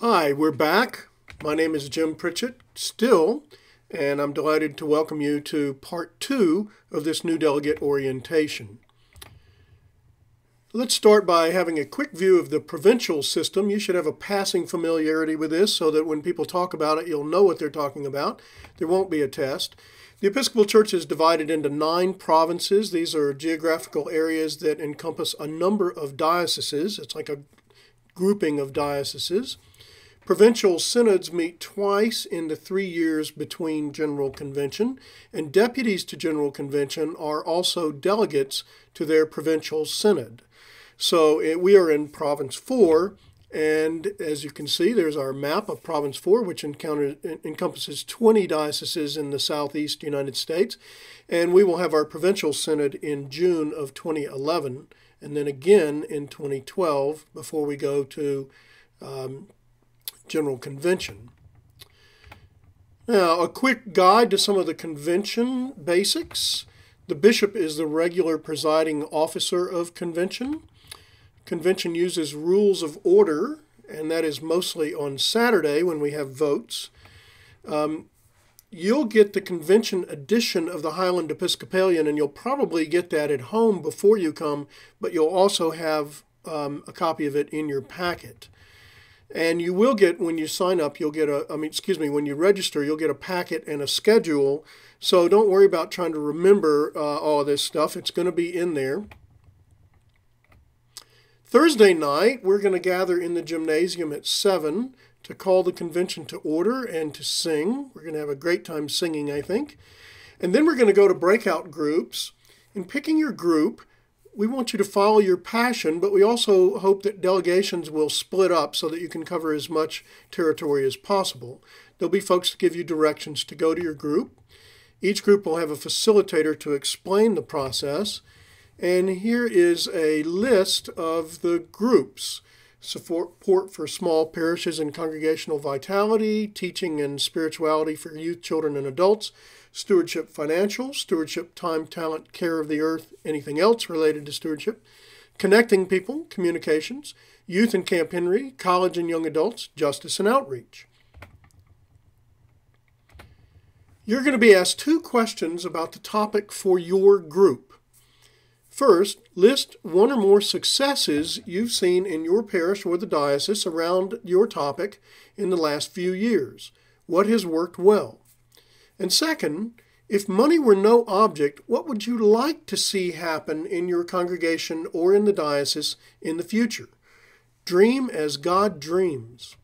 Hi, we're back. My name is Jim Pritchett, still, and I'm delighted to welcome you to part 2 of this new delegate orientation. Let's start by having a quick view of the provincial system. You should have a passing familiarity with this so that when people talk about it, you'll know what they're talking about. There won't be a test. The Episcopal Church is divided into 9 provinces. These are geographical areas that encompass a number of dioceses. It's like a grouping of dioceses. Provincial synods meet twice in the 3 years between General Convention, and deputies to General Convention are also delegates to their provincial synod. So we are in Province 4, and as you can see, there's our map of Province 4, which encompasses 20 dioceses in the southeast United States, and we will have our provincial synod in June of 2011, and then again in 2012 before we go to General Convention. Now, a quick guide to some of the convention basics. The bishop is the regular presiding officer of convention. Convention uses rules of order, and that is mostly on Saturday when we have votes. You'll get the convention edition of the Highland Episcopalian, and you'll probably get that at home before you come, but you'll also have a copy of it in your packet. And you will get, when you sign up, you'll get when you register, you'll get a packet and a schedule. So don't worry about trying to remember all of this stuff. It's going to be in there. Thursday night, we're going to gather in the gymnasium at 7 to call the convention to order and to sing. We're going to have a great time singing, I think. And then we're going to go to breakout groups. In picking your group, we want you to follow your passion, but we also hope that delegations will split up so that you can cover as much territory as possible. There'll be folks to give you directions to go to your group. Each group will have a facilitator to explain the process. And here is a list of the groups: support for small parishes and congregational vitality, teaching and spirituality for youth, children, and adults, stewardship financial, stewardship time, talent, care of the earth, anything else related to stewardship, connecting people, communications, youth and Camp Henry, college and young adults, justice and outreach. You're going to be asked 2 questions about the topic for your group. First, list 1 or more successes you've seen in your parish or the diocese around your topic in the last few years. What has worked well? And second, if money were no object, what would you like to see happen in your congregation or in the diocese in the future? Dream as God dreams.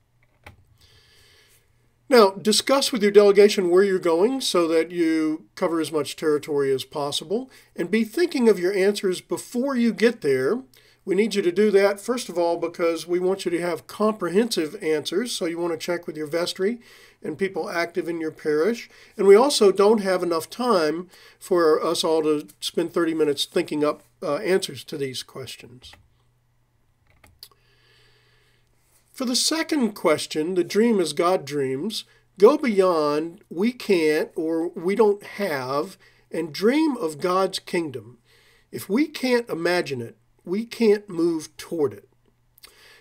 Now, discuss with your delegation where you're going so that you cover as much territory as possible, and be thinking of your answers before you get there. We need you to do that, first of all, because we want you to have comprehensive answers, so you want to check with your vestry and people active in your parish. And we also don't have enough time for us all to spend 30 minutes thinking up answers to these questions. For the second question, the dream as God dreams, go beyond we can't or we don't have and dream of God's kingdom. If we can't imagine it, we can't move toward it.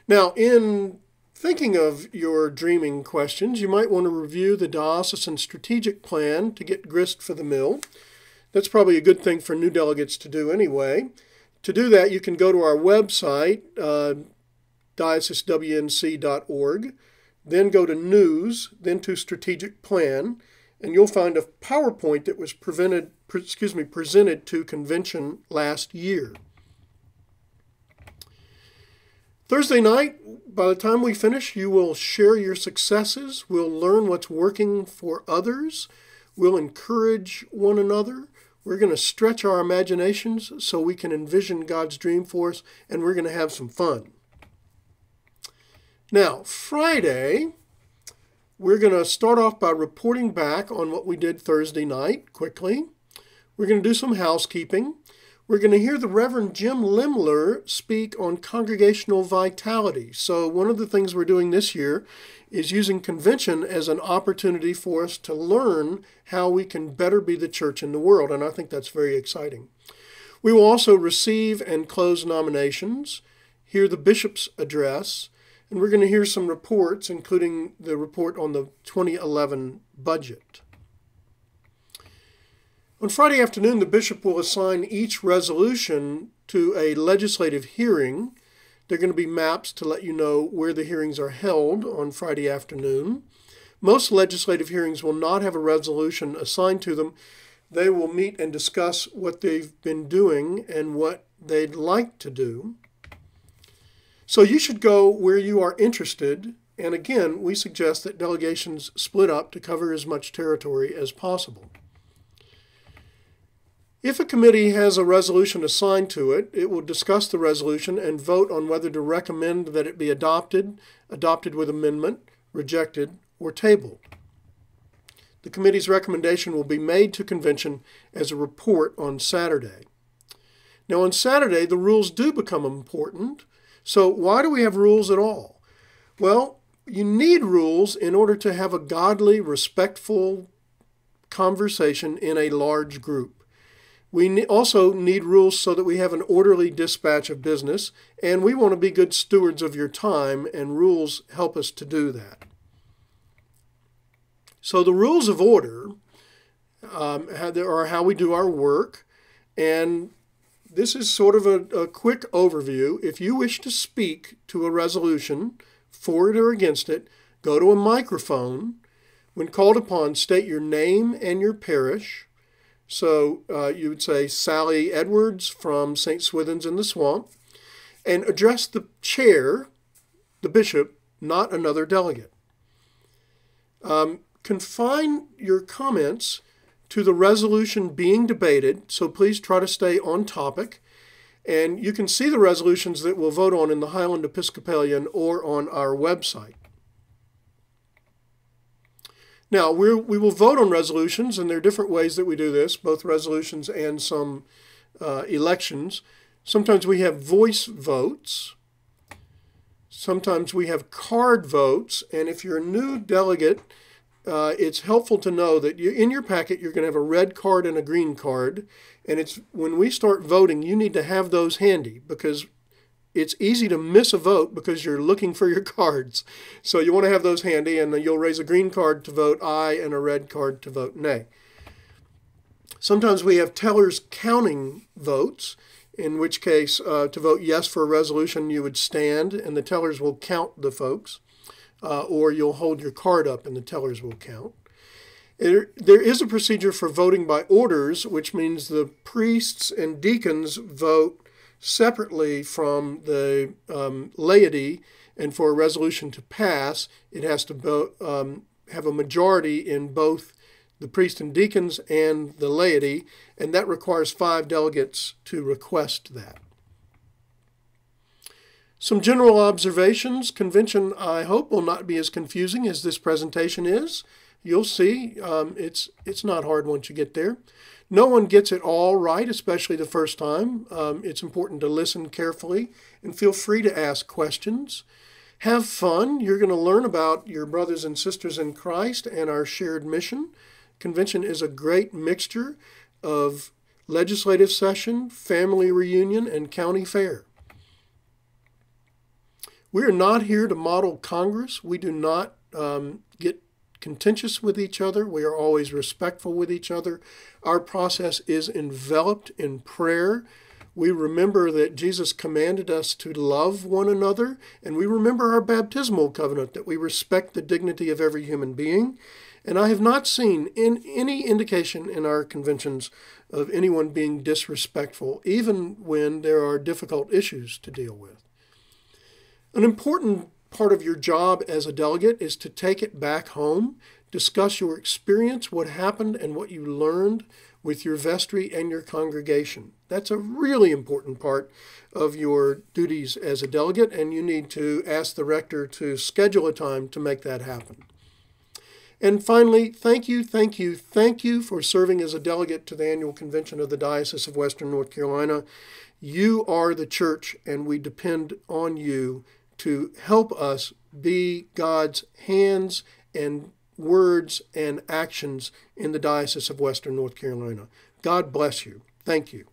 Now, in thinking of your dreaming questions, you might want to review the diocesan strategic plan to get grist for the mill. That's probably a good thing for new delegates to do anyway. To do that, you can go to our website, diocesewnc.org, then go to News, then to Strategic Plan, and you'll find a PowerPoint that was presented to Convention last year. Thursday night, by the time we finish, you will share your successes. We'll learn what's working for others. We'll encourage one another. We're going to stretch our imaginations so we can envision God's dream for us, and we're going to have some fun. Now, Friday, we're going to start off by reporting back on what we did Thursday night quickly. We're going to do some housekeeping. We're going to hear the Reverend Jim Limler speak on congregational vitality. So one of the things we're doing this year is using convention as an opportunity for us to learn how we can better be the church in the world, and I think that's very exciting. We will also receive and close nominations, hear the bishop's address, And we're going to hear some reports, including the report on the 2011 budget. On Friday afternoon, the bishop will assign each resolution to a legislative hearing. There are going to be maps to let you know where the hearings are held on Friday afternoon. Most legislative hearings will not have a resolution assigned to them. They will meet and discuss what they've been doing and what they'd like to do. So you should go where you are interested, and again, we suggest that delegations split up to cover as much territory as possible. If a committee has a resolution assigned to it, it will discuss the resolution and vote on whether to recommend that it be adopted, adopted with amendment, rejected, or tabled. The committee's recommendation will be made to convention as a report on Saturday. Now on Saturday, the rules do become important. So why do we have rules at all? Well, you need rules in order to have a godly, respectful conversation in a large group. We also need rules so that we have an orderly dispatch of business, and we want to be good stewards of your time, and rules help us to do that. So the rules of order are how we do our work, and this is sort of a quick overview. If you wish to speak to a resolution, for it or against it, go to a microphone. When called upon, state your name and your parish. So you would say Sally Edwards from St. Swithin's in the Swamp, and address the chair, the bishop, not another delegate. Confine your comments to the resolution being debated, so please try to stay on topic. And you can see the resolutions that we'll vote on in the Highland Episcopalian or on our website. Now, we will vote on resolutions, and there are different ways that we do this, both resolutions and some elections. Sometimes we have voice votes. Sometimes we have card votes, and if you're a new delegate, it's helpful to know that in your packet you're going to have a red card and a green card, and when we start voting you need to have those handy because it's easy to miss a vote because you're looking for your cards. So you want to have those handy, and you'll raise a green card to vote aye and a red card to vote nay. Sometimes we have tellers counting votes, in which case to vote yes for a resolution you would stand and the tellers will count the folks. Or you'll hold your card up and the tellers will count. There is a procedure for voting by orders, which means the priests and deacons vote separately from the laity, and for a resolution to pass, it has to have a majority in both the priests and deacons and the laity, and that requires 5 delegates to request that. Some general observations. Convention, I hope, will not be as confusing as this presentation is. You'll see it's not hard once you get there. No one gets it all right, especially the first time. It's important to listen carefully and feel free to ask questions. Have fun. You're going to learn about your brothers and sisters in Christ and our shared mission. Convention is a great mixture of legislative session, family reunion, and county fair. We are not here to model Congress. We do not get contentious with each other. We are always respectful with each other. Our process is enveloped in prayer. We remember that Jesus commanded us to love one another, and we remember our baptismal covenant, that we respect the dignity of every human being. And I have not seen any indication in our conventions of anyone being disrespectful, even when there are difficult issues to deal with. An important part of your job as a delegate is to take it back home, discuss your experience, what happened, and what you learned with your vestry and your congregation. That's a really important part of your duties as a delegate, and you need to ask the rector to schedule a time to make that happen. And finally, thank you for serving as a delegate to the annual convention of the Diocese of Western North Carolina. You are the church, and we depend on you to help us be God's hands and words and actions in the Diocese of Western North Carolina. God bless you. Thank you.